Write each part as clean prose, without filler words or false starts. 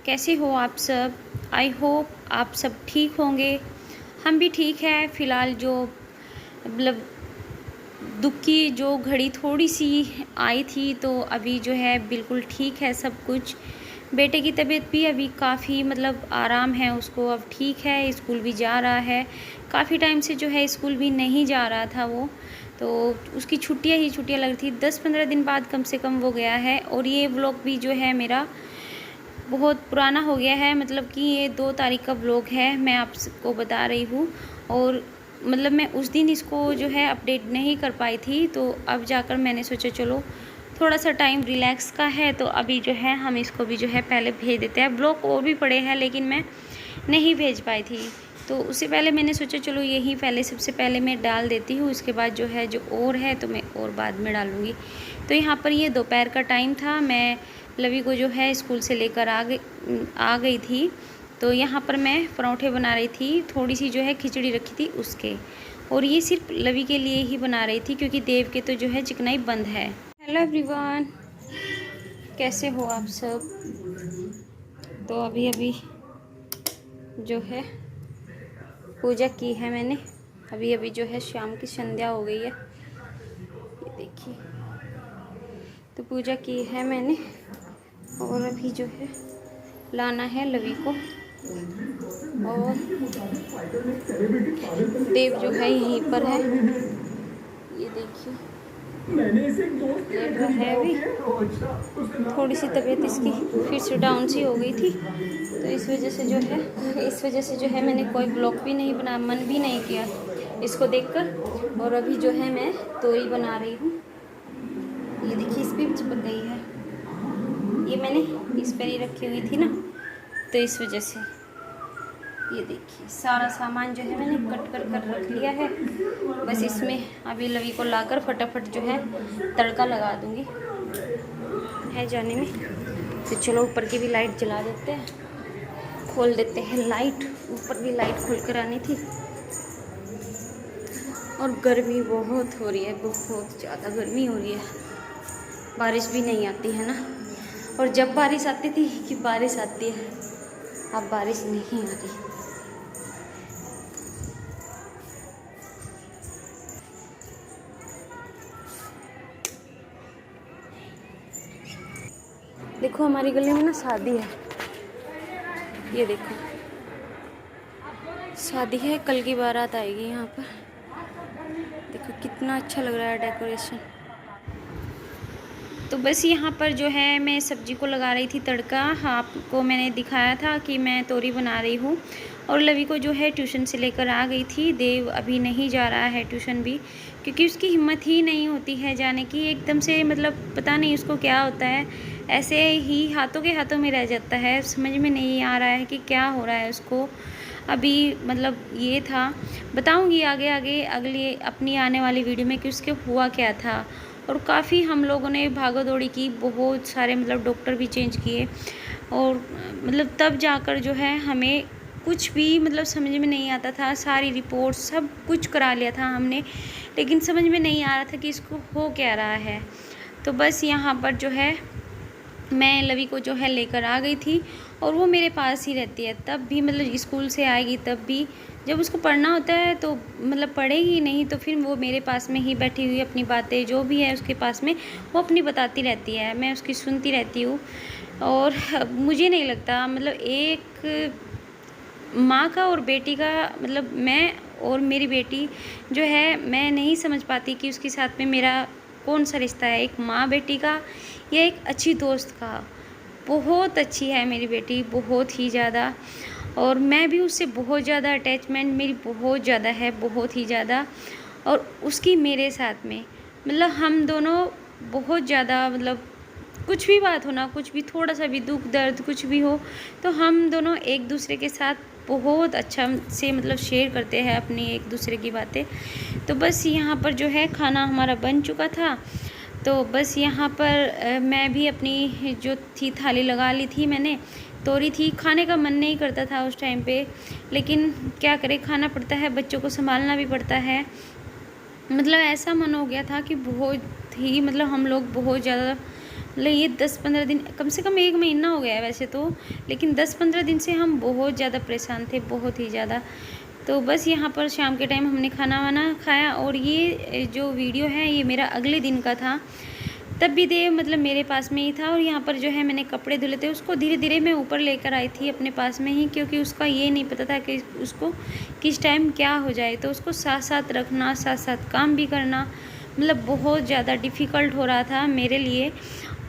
कैसे हो आप सब। आई होप आप सब ठीक होंगे। हम भी ठीक है। फ़िलहाल जो मतलब दुख की जो घड़ी थोड़ी सी आई थी, तो अभी जो है बिल्कुल ठीक है सब कुछ। बेटे की तबीयत भी अभी काफ़ी मतलब आराम है उसको, अब ठीक है, स्कूल भी जा रहा है। काफ़ी टाइम से जो है स्कूल भी नहीं जा रहा था वो, तो उसकी छुट्टियां ही छुट्टियां लग रही थी। 10-15 दिन बाद कम से कम वो गया है। और ये व्लॉग भी जो है मेरा बहुत पुराना हो गया है, मतलब कि ये 2 तारीख का व्लॉग है, मैं आपको बता रही हूँ। और मतलब मैं उस दिन इसको जो है अपडेट नहीं कर पाई थी, तो अब जाकर मैंने सोचा चलो थोड़ा सा टाइम रिलैक्स का है, तो अभी जो है हम इसको भी जो है पहले भेज देते हैं। व्लॉग और भी पड़े हैं लेकिन मैं नहीं भेज पाई थी, तो उससे पहले मैंने सोचा चलो यही पहले सबसे पहले मैं डाल देती हूँ, उसके बाद जो है जो और है तो मैं और बाद में डालूँगी। तो यहाँ पर ये दोपहर का टाइम था, मैं लवी को जो है स्कूल से लेकर आ गई थी। तो यहाँ पर मैं पराठे बना रही थी, थोड़ी सी जो है खिचड़ी रखी थी उसके, और ये सिर्फ लवी के लिए ही बना रही थी क्योंकि देव के तो जो है चिकनाई बंद है। हेलो एवरीवन, कैसे हो आप सब। तो अभी अभी जो है पूजा की है मैंने, अभी अभी जो है शाम की संध्या हो गई है, ये देखिए। तो पूजा की है मैंने और अभी जो है लाना है लवी को, और देव जो है यहीं पर है, ये देखिए लेट रहा है अभी। थोड़ी सी तबीयत इसकी फिर से डाउन सी हो गई थी, तो इस वजह से जो है मैंने कोई ब्लॉग भी नहीं बना, मन भी नहीं किया इसको देखकर। और अभी जो है मैं तोरी बना रही हूँ, ये देखिए इस पर भी चिपक गई है, ये मैंने इस पर ही रखी हुई थी ना, तो इस वजह से। ये देखिए सारा सामान जो है मैंने कट कर रख लिया है, बस इसमें अभी लवी को लाकर फटाफट जो है तड़का लगा दूंगी है जाने में। तो चलो ऊपर की भी लाइट जला देते हैं, खोल देते हैं लाइट, ऊपर भी लाइट खोल कर आनी थी। और गर्मी बहुत हो रही है, बहुत ज़्यादा गर्मी हो रही है, बारिश भी नहीं आती है ना। और जब बारिश आती थी कि बारिश आती है, अब बारिश नहीं आ रही। देखो हमारी गली में ना शादी है, ये देखो शादी है, कल की बारात आएगी यहाँ पर। देखो कितना अच्छा लग रहा है डेकोरेशन। तो बस यहाँ पर जो है मैं सब्जी को लगा रही थी तड़का। आपको मैंने दिखाया था कि मैं तोरी बना रही हूँ, और लवी को जो है ट्यूशन से लेकर आ गई थी। देव अभी नहीं जा रहा है ट्यूशन भी, क्योंकि उसकी हिम्मत ही नहीं होती है जाने की। एकदम से मतलब पता नहीं उसको क्या होता है, ऐसे ही हाथों के हाथों में रह जाता है, समझ में नहीं आ रहा है कि क्या हो रहा है उसको अभी। मतलब ये था, बताऊँगी आगे आगे अगली अपनी आने वाली वीडियो में कि उसके हुआ क्या था। और काफ़ी हम लोगों ने भागा दौड़ी की, बहुत सारे मतलब डॉक्टर भी चेंज किए, और मतलब तब जाकर जो है हमें कुछ भी मतलब समझ में नहीं आता था। सारी रिपोर्ट सब कुछ करा लिया था हमने, लेकिन समझ में नहीं आ रहा था कि इसको हो क्या रहा है। तो बस यहाँ पर जो है मैं लवी को जो है लेकर आ गई थी, और वो मेरे पास ही रहती है। तब भी मतलब स्कूल से आएगी तब भी, जब उसको पढ़ना होता है तो मतलब पढ़ेगी, नहीं तो फिर वो मेरे पास में ही बैठी हुई अपनी बातें जो भी है उसके पास में वो अपनी बताती रहती है, मैं उसकी सुनती रहती हूँ। और मुझे नहीं लगता मतलब एक माँ का और बेटी का, मतलब मैं और मेरी बेटी जो है, मैं नहीं समझ पाती कि उसके साथ में मेरा कौन सा रिश्ता है, एक माँ बेटी का या एक अच्छी दोस्त का। बहुत अच्छी है मेरी बेटी, बहुत ही ज़्यादा। और मैं भी उससे बहुत ज़्यादा अटैचमेंट मेरी बहुत ज़्यादा है, बहुत ही ज़्यादा। और उसकी मेरे साथ में मतलब हम दोनों बहुत ज़्यादा, मतलब कुछ भी बात हो ना, कुछ भी थोड़ा सा भी दुख दर्द कुछ भी हो, तो हम दोनों एक दूसरे के साथ बहुत अच्छा से मतलब शेयर करते हैं अपनी एक दूसरे की बातें। तो बस यहाँ पर जो है खाना हमारा बन चुका था, तो बस यहाँ पर मैं भी अपनी जो थी थाली लगा ली थी मैंने। तोरी थी, खाने का मन नहीं करता था उस टाइम पे, लेकिन क्या करें, खाना पड़ता है, बच्चों को संभालना भी पड़ता है। मतलब ऐसा मन हो गया था कि बहुत ही मतलब हम लोग बहुत ज़्यादा मतलब ये 10-15 दिन, कम से कम 1 महीना हो गया है वैसे तो, लेकिन 10-15 दिन से हम बहुत ज़्यादा परेशान थे, बहुत ही ज़्यादा। तो बस यहाँ पर शाम के टाइम हमने खाना वाना खाया, और ये जो वीडियो है ये मेरा अगले दिन का था। तब भी देव मतलब मेरे पास में ही था, और यहाँ पर जो है मैंने कपड़े धुले थे, उसको धीरे धीरे मैं ऊपर लेकर आई थी अपने पास में ही, क्योंकि उसका ये नहीं पता था कि उसको किस टाइम क्या हो जाए। तो उसको साथ साथ रखना, साथ साथ काम भी करना, मतलब बहुत ज़्यादा डिफ़िकल्ट हो रहा था मेरे लिए।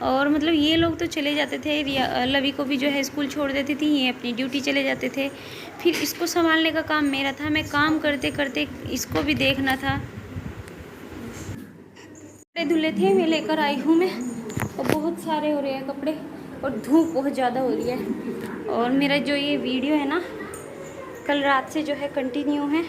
और मतलब ये लोग तो चले जाते थे, लवी को भी जो है स्कूल छोड़ देती थी, ये अपनी ड्यूटी चले जाते थे, फिर इसको संभालने का काम मेरा था। मैं काम करते करते इसको भी देखना था। कपड़े धुले थे, मैं लेकर आई हूँ मैं, और बहुत सारे हो रहे हैं कपड़े, और धूप बहुत ज़्यादा हो रही है। और मेरा जो ये वीडियो है ना, कल रात से जो है कंटिन्यू है।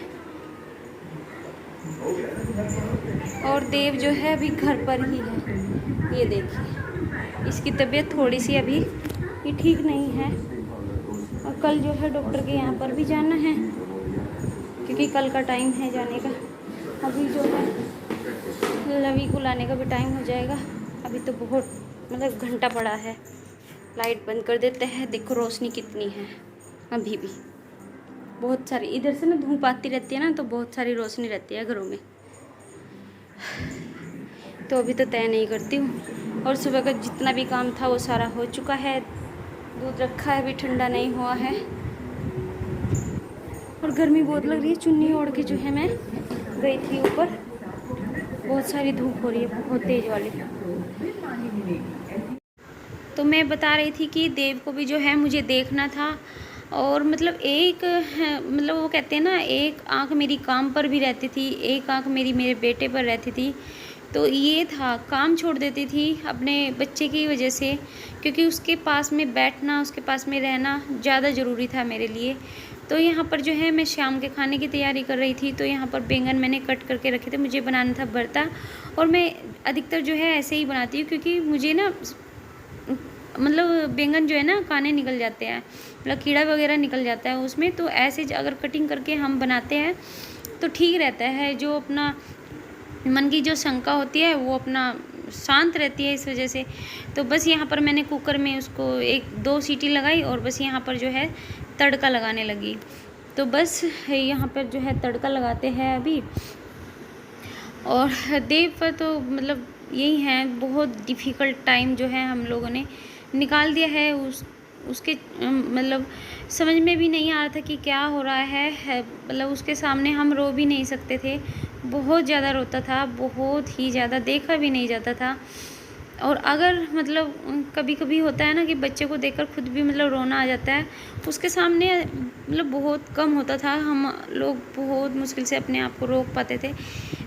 और देव जो है अभी घर पर ही है, ये देखिए, इसकी तबीयत थोड़ी सी अभी ये ठीक नहीं है, और कल जो है डॉक्टर के यहाँ पर भी जाना है, क्योंकि कल का टाइम है जाने का। अभी जो है लवी को लाने का भी टाइम हो जाएगा। अभी तो बहुत मतलब घंटा पड़ा है। लाइट बंद कर देते हैं, देखो रोशनी कितनी है, अभी भी बहुत सारी, इधर से ना धूप आती रहती है ना, तो बहुत सारी रोशनी रहती है घरों में। तो अभी तो तय नहीं करती हूँ। और सुबह का जितना भी काम था वो सारा हो चुका है। दूध रखा है, अभी ठंडा नहीं हुआ है, और गर्मी बहुत लग रही है। चुन्नी ओढ़ के जो है मैं गई थी ऊपर, बहुत सारी धूप हो रही है, बहुत तेज़ वाली। तो मैं बता रही थी कि देव को भी जो है मुझे देखना था, और मतलब एक मतलब वो कहते हैं ना, एक आंख मेरी काम पर भी रहती थी, एक आंख मेरी मेरे बेटे पर रहती थी। तो ये था, काम छोड़ देती थी अपने बच्चे की वजह से, क्योंकि उसके पास में बैठना, उसके पास में रहना ज़्यादा ज़रूरी था मेरे लिए। तो यहाँ पर जो है मैं शाम के खाने की तैयारी कर रही थी। तो यहाँ पर बैंगन मैंने कट करके रखे थे, मुझे बनाना था भरता, और मैं अधिकतर जो है ऐसे ही बनाती हूँ, क्योंकि मुझे ना मतलब बैंगन जो है ना काने निकल जाते हैं, मतलब कीड़ा वगैरह निकल जाता है उसमें। तो ऐसे अगर कटिंग करके हम बनाते हैं तो ठीक रहता है, जो अपना मन की जो शंका होती है वो अपना शांत रहती है इस वजह से। तो बस यहाँ पर मैंने कुकर में उसको 1-2 सीटी लगाई, और बस यहाँ पर जो है तड़का लगाने लगी। तो बस यहाँ पर जो है तड़का लगाते हैं अभी। और देव पर तो मतलब यही है, बहुत डिफ़िकल्ट टाइम जो है हम लोगों ने निकाल दिया है। उसके मतलब समझ में भी नहीं आ रहा था कि क्या हो रहा है, मतलब उसके सामने हम रो भी नहीं सकते थे, बहुत ज़्यादा रोता था, बहुत ही ज़्यादा, देखा भी नहीं जाता था। और अगर मतलब कभी कभी होता है ना कि बच्चे को देखकर खुद भी मतलब रोना आ जाता है, उसके सामने मतलब बहुत कम होता था, हम लोग बहुत मुश्किल से अपने आप को रोक पाते थे।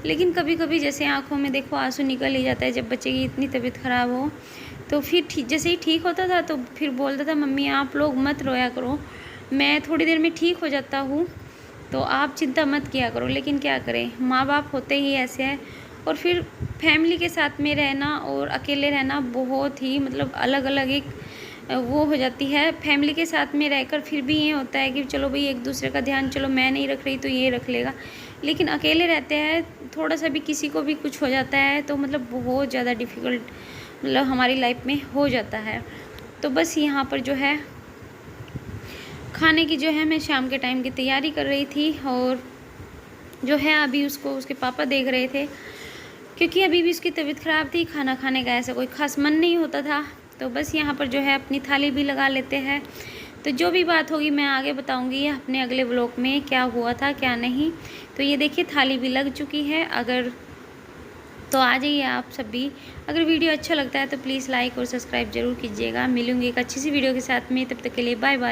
लेकिन कभी कभी जैसे आँखों में देखो आंसू निकल ही जाता है जब बच्चे की इतनी तबीयत ख़राब हो। तो फिर जैसे ही ठीक होता था तो फिर बोलता था, मम्मी आप लोग मत रोया करो, मैं थोड़ी देर में ठीक हो जाता हूँ, तो आप चिंता मत किया करो। लेकिन क्या करें, माँ बाप होते ही ऐसे हैं। और फिर फैमिली के साथ में रहना और अकेले रहना बहुत ही मतलब अलग अलग एक वो हो जाती है। फैमिली के साथ में रहकर फिर भी ये होता है कि चलो भाई एक दूसरे का ध्यान, चलो मैं नहीं रख रही तो ये रख लेगा। लेकिन अकेले रहते हैं, थोड़ा सा भी किसी को भी कुछ हो जाता है तो मतलब बहुत ज़्यादा डिफ़िकल्ट मतलब हमारी लाइफ में हो जाता है। तो बस यहाँ पर जो है खाने की जो है मैं शाम के टाइम की तैयारी कर रही थी, और जो है अभी उसको उसके पापा देख रहे थे, क्योंकि अभी भी उसकी तबीयत ख़राब थी, खाना खाने का ऐसा कोई ख़ास मन नहीं होता था। तो बस यहाँ पर जो है अपनी थाली भी लगा लेते हैं। तो जो भी बात होगी मैं आगे बताऊँगी अपने अगले व्लॉग में, क्या हुआ था क्या नहीं। तो ये देखिए थाली भी लग चुकी है। अगर तो आ जाइए आप सभी। अगर वीडियो अच्छा लगता है तो प्लीज़ लाइक और सब्सक्राइब ज़रूर कीजिएगा। मिलूँगी एक अच्छी सी वीडियो के साथ में, तब तक के लिए बाय बाय।